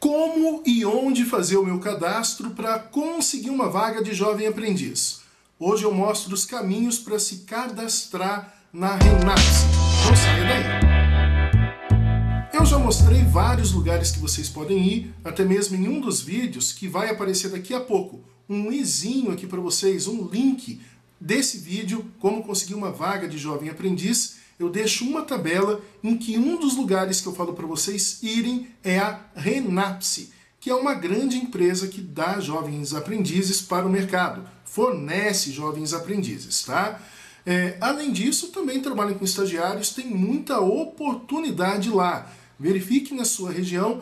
Como e onde fazer o meu cadastro para conseguir uma vaga de jovem aprendiz? Hoje eu mostro os caminhos para se cadastrar na Renapse. Não saia daí! Eu já mostrei vários lugares que vocês podem ir, até mesmo em um dos vídeos que vai aparecer daqui a pouco. Um izinho aqui para vocês, um link desse vídeo, como conseguir uma vaga de jovem aprendiz. Eu deixo uma tabela em que um dos lugares que eu falo para vocês irem é a Renapse, que é uma grande empresa que dá jovens aprendizes para o mercado, fornece jovens aprendizes, tá? Além disso, também trabalham com estagiários, tem muita oportunidade lá. Verifique na sua região,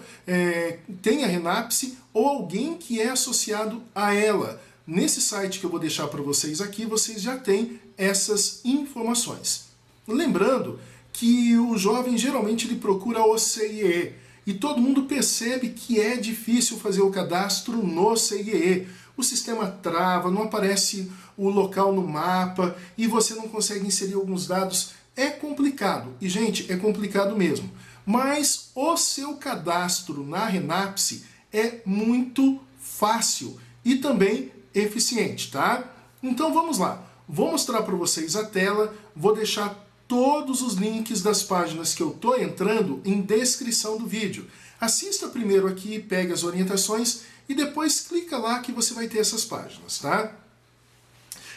tem a Renapse ou alguém que é associado a ela. Nesse site que eu vou deixar para vocês aqui, vocês já têm essas informações. Lembrando que o jovem geralmente ele procura o CIE e todo mundo percebe que é difícil fazer o cadastro no CIE. O sistema trava, não aparece o local no mapa e você não consegue inserir alguns dados. É complicado. E, gente, é complicado mesmo. Mas o seu cadastro na Renapse é muito fácil e também eficiente, tá? Então vamos lá. Vou mostrar para vocês a tela, vou deixar todos os links das páginas que eu estou entrando em descrição do vídeo. Assista primeiro aqui, pegue as orientações e depois clica lá que você vai ter essas páginas, tá?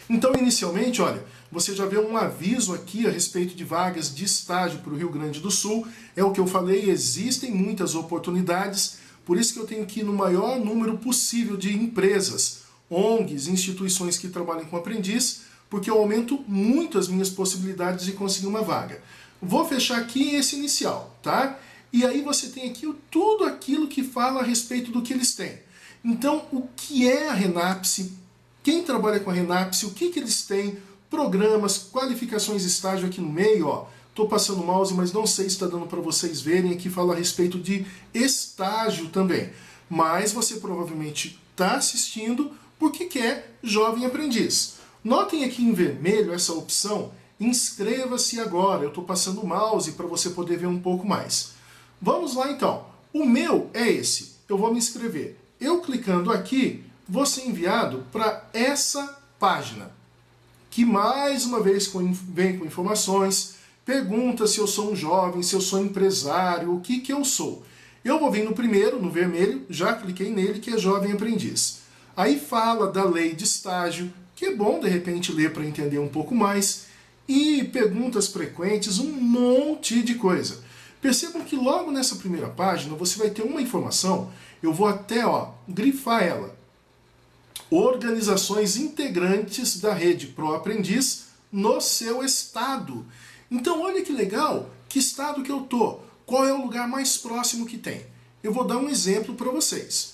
Então, inicialmente, olha, você já vê um aviso aqui a respeito de vagas de estágio para o Rio Grande do Sul. É o que eu falei, existem muitas oportunidades, por isso que eu tenho que ir no maior número possível de empresas, ONGs, instituições que trabalham com aprendiz, porque eu aumento muito as minhas possibilidades de conseguir uma vaga. Vou fechar aqui esse inicial, tá? E aí você tem aqui tudo aquilo que fala a respeito do que eles têm. Então, o que é a Renapse? Quem trabalha com a Renapse? O que eles têm? Programas, qualificações de estágio aqui no meio, ó. Estou passando o mouse, mas não sei se está dando para vocês verem. Aqui fala a respeito de estágio também. Mas você provavelmente está assistindo porque quer jovem aprendiz. Notem aqui em vermelho essa opção, inscreva-se agora. Eu estou passando o mouse para você poder ver um pouco mais. Vamos lá então. O meu é esse. Eu vou me inscrever. Eu clicando aqui, vou ser enviado para essa página, que mais uma vez vem com informações, pergunta se eu sou um jovem, se eu sou empresário, o que eu sou. Eu vou vir no primeiro, no vermelho, já cliquei nele, que é jovem aprendiz. Aí fala da lei de estágio, que é bom de repente ler para entender um pouco mais, e perguntas frequentes, um monte de coisa. Percebam que logo nessa primeira página você vai ter uma informação, eu vou até grifar ela. Organizações integrantes da rede Pro Aprendiz no seu estado. Então olha que legal, que estado que eu tô, qual é o lugar mais próximo que tem. Eu vou dar um exemplo para vocês.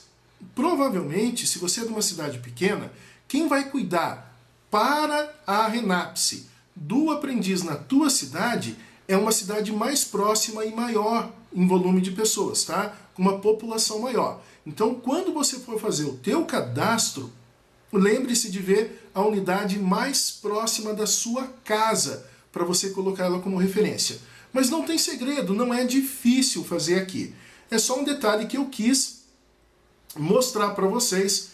Provavelmente, se você é de uma cidade pequena, quem vai cuidar para a Renapse do aprendiz na tua cidade é uma cidade mais próxima e maior em volume de pessoas, tá? Com uma população maior. Então, quando você for fazer o teu cadastro, lembre-se de ver a unidade mais próxima da sua casa, para você colocar ela como referência. Mas não tem segredo, não é difícil fazer aqui. É só um detalhe que eu quis mostrar para vocês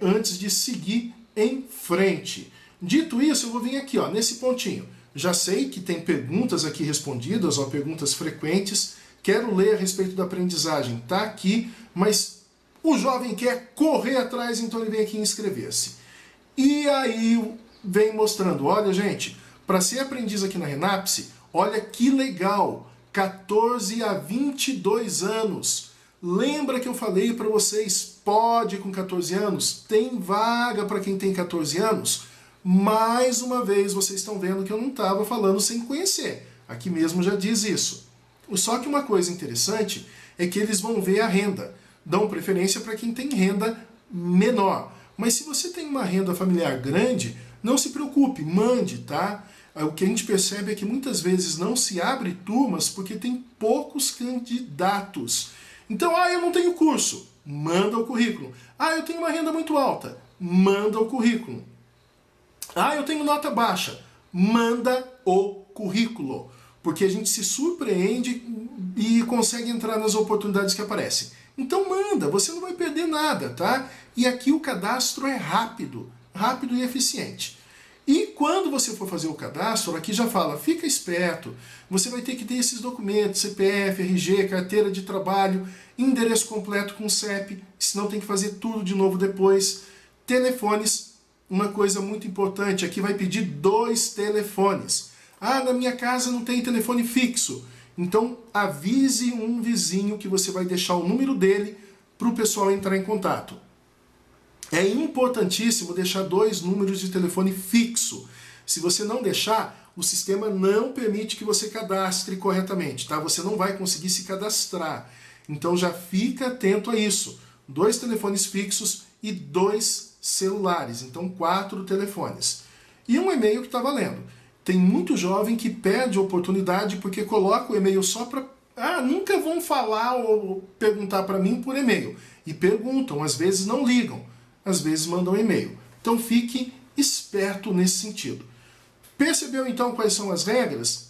antes de seguir em frente. Dito isso, eu vou vir aqui, nesse pontinho. Já sei que tem perguntas aqui respondidas, perguntas frequentes. Quero ler a respeito da aprendizagem, tá aqui, mas o jovem quer correr atrás, então ele vem aqui inscrever-se. E aí vem mostrando, olha gente, para ser aprendiz aqui na Renapse, olha que legal, 14 a 22 anos. Lembra que eu falei para vocês, pode com 14 anos? Tem vaga para quem tem 14 anos? Mais uma vez, vocês estão vendo que eu não estava falando sem conhecer. Aqui mesmo já diz isso. Só que uma coisa interessante é que eles vão ver a renda. Dão preferência para quem tem renda menor. Mas se você tem uma renda familiar grande, não se preocupe, mande, tá? O que a gente percebe é que muitas vezes não se abre turmas porque tem poucos candidatos. Então, eu não tenho curso, manda o currículo. Eu tenho uma renda muito alta, manda o currículo. Eu tenho nota baixa, manda o currículo. Porque a gente se surpreende e consegue entrar nas oportunidades que aparecem. Então manda, você não vai perder nada, tá? E aqui o cadastro é rápido e eficiente. E quando você for fazer o cadastro, aqui já fala, fica esperto, você vai ter que ter esses documentos, CPF, RG, carteira de trabalho, endereço completo com CEP, senão tem que fazer tudo de novo depois. Telefones, uma coisa muito importante, aqui vai pedir 2 telefones. Ah, na minha casa não tem telefone fixo. Então avise um vizinho que você vai deixar o número dele para o pessoal entrar em contato. É importantíssimo deixar 2 números de telefone fixo. Se você não deixar, o sistema não permite que você cadastre corretamente, tá? Você não vai conseguir se cadastrar. Então já fica atento a isso. 2 telefones fixos e 2 celulares. Então 4 telefones. E um e-mail que está valendo. Tem muito jovem que perde a oportunidade porque coloca o e-mail só para... nunca vão falar ou perguntar para mim por e-mail. E perguntam, às vezes não ligam. Às vezes mandam e-mail. Então fique esperto nesse sentido. Percebeu então quais são as regras?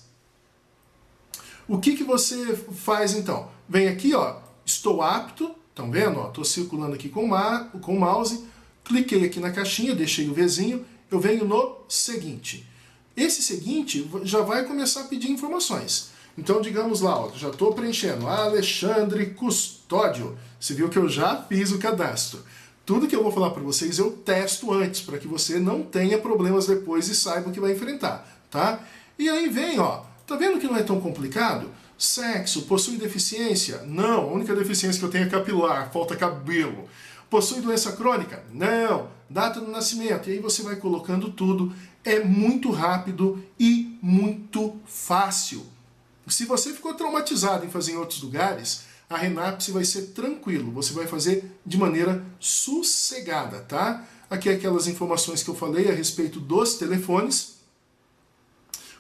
O que você faz então? Vem aqui, ó, estou apto, estão vendo? Estou circulando aqui com o mouse, cliquei aqui na caixinha, deixei o Vzinho, eu venho no seguinte. Esse seguinte já vai começar a pedir informações. Então digamos lá, ó, já estou preenchendo, Alexandre Custódio. Você viu que eu já fiz o cadastro. Tudo que eu vou falar para vocês eu testo antes, para que você não tenha problemas depois e saiba o que vai enfrentar, tá? E aí vem, ó, tá vendo que não é tão complicado? Sexo, possui deficiência? Não, a única deficiência que eu tenho é capilar, falta cabelo. Possui doença crônica? Não. Data do nascimento? E aí você vai colocando tudo, é muito rápido e muito fácil. Se você ficou traumatizado em fazer em outros lugares, a Renapse vai ser tranquilo, você vai fazer de maneira sossegada, tá? Aqui aquelas informações que eu falei a respeito dos telefones.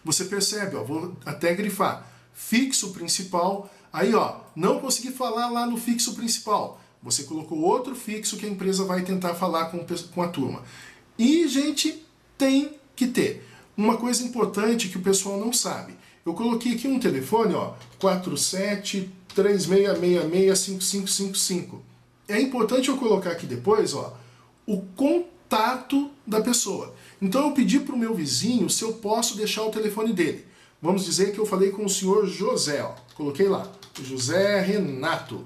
Você percebe, ó, vou até grifar, fixo principal, aí ó, não consegui falar lá no fixo principal, você colocou outro fixo que a empresa vai tentar falar com a turma. E, gente, tem que ter uma coisa importante que o pessoal não sabe. Eu coloquei aqui um telefone, ó, 4736665555. É importante eu colocar aqui depois, ó, o contato da pessoa. Então eu pedi para o meu vizinho se eu posso deixar o telefone dele. Vamos dizer que eu falei com o senhor José, ó. Coloquei lá, José Renato.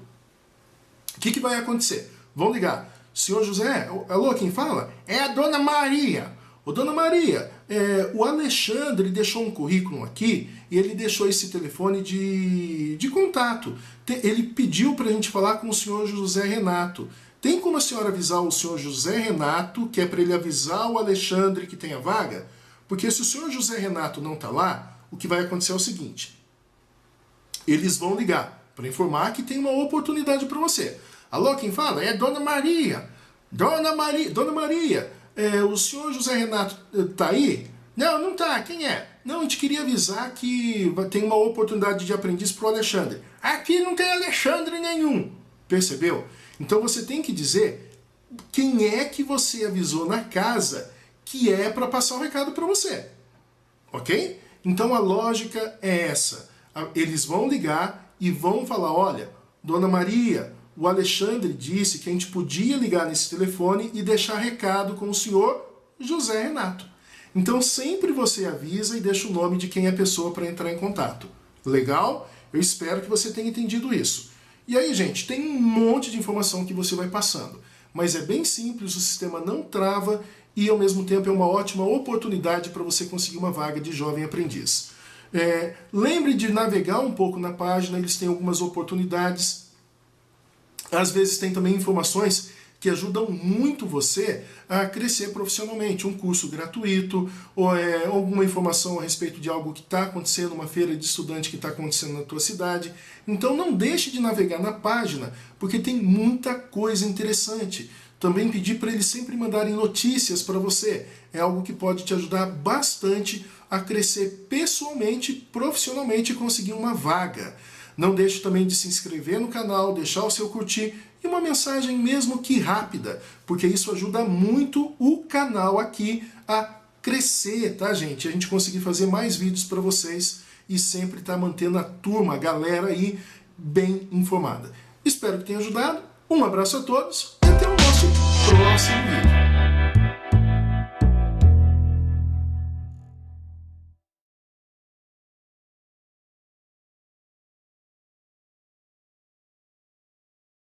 O que vai acontecer? Vão ligar. Senhor José, alô, quem fala? É a dona Maria. Ô, dona Maria, o Alexandre deixou um currículo aqui e ele deixou esse telefone de contato. Ele pediu para a gente falar com o senhor José Renato. Tem como a senhora avisar o senhor José Renato, que é para ele avisar o Alexandre que tem a vaga? Porque se o senhor José Renato não está lá, o que vai acontecer é o seguinte. Eles vão ligar para informar que tem uma oportunidade para você. Alô, quem fala? É Dona Maria. Dona Maria, o senhor José Renato tá aí? Não, não tá. Quem é? Não, a gente queria avisar que tem uma oportunidade de aprendiz pro Alexandre. Aqui não tem Alexandre nenhum. Percebeu? Então você tem que dizer quem é que você avisou na casa que é para passar o recado para você. Ok? Então a lógica é essa. Eles vão ligar e vão falar, olha, Dona Maria, o Alexandre disse que a gente podia ligar nesse telefone e deixar recado com o senhor José Renato. Então sempre você avisa e deixa o nome de quem é a pessoa para entrar em contato. Legal? Eu espero que você tenha entendido isso. E aí, gente, tem um monte de informação que você vai passando. Mas é bem simples, o sistema não trava e ao mesmo tempo é uma ótima oportunidade para você conseguir uma vaga de jovem aprendiz. Lembre de navegar um pouco na página, eles têm algumas oportunidades. Às vezes tem também informações que ajudam muito você a crescer profissionalmente. Um curso gratuito, ou alguma informação a respeito de algo que está acontecendo, uma feira de estudante que está acontecendo na tua cidade. Então não deixe de navegar na página, porque tem muita coisa interessante. Também pedir para eles sempre mandarem notícias para você. É algo que pode te ajudar bastante a crescer pessoalmente, profissionalmente e conseguir uma vaga. Não deixe também de se inscrever no canal, deixar o seu curtir e uma mensagem mesmo que rápida, porque isso ajuda muito o canal aqui a crescer, tá, gente? A gente conseguir fazer mais vídeos para vocês e sempre estar mantendo a turma, a galera aí bem informada. Espero que tenha ajudado. Um abraço a todos e até o nosso próximo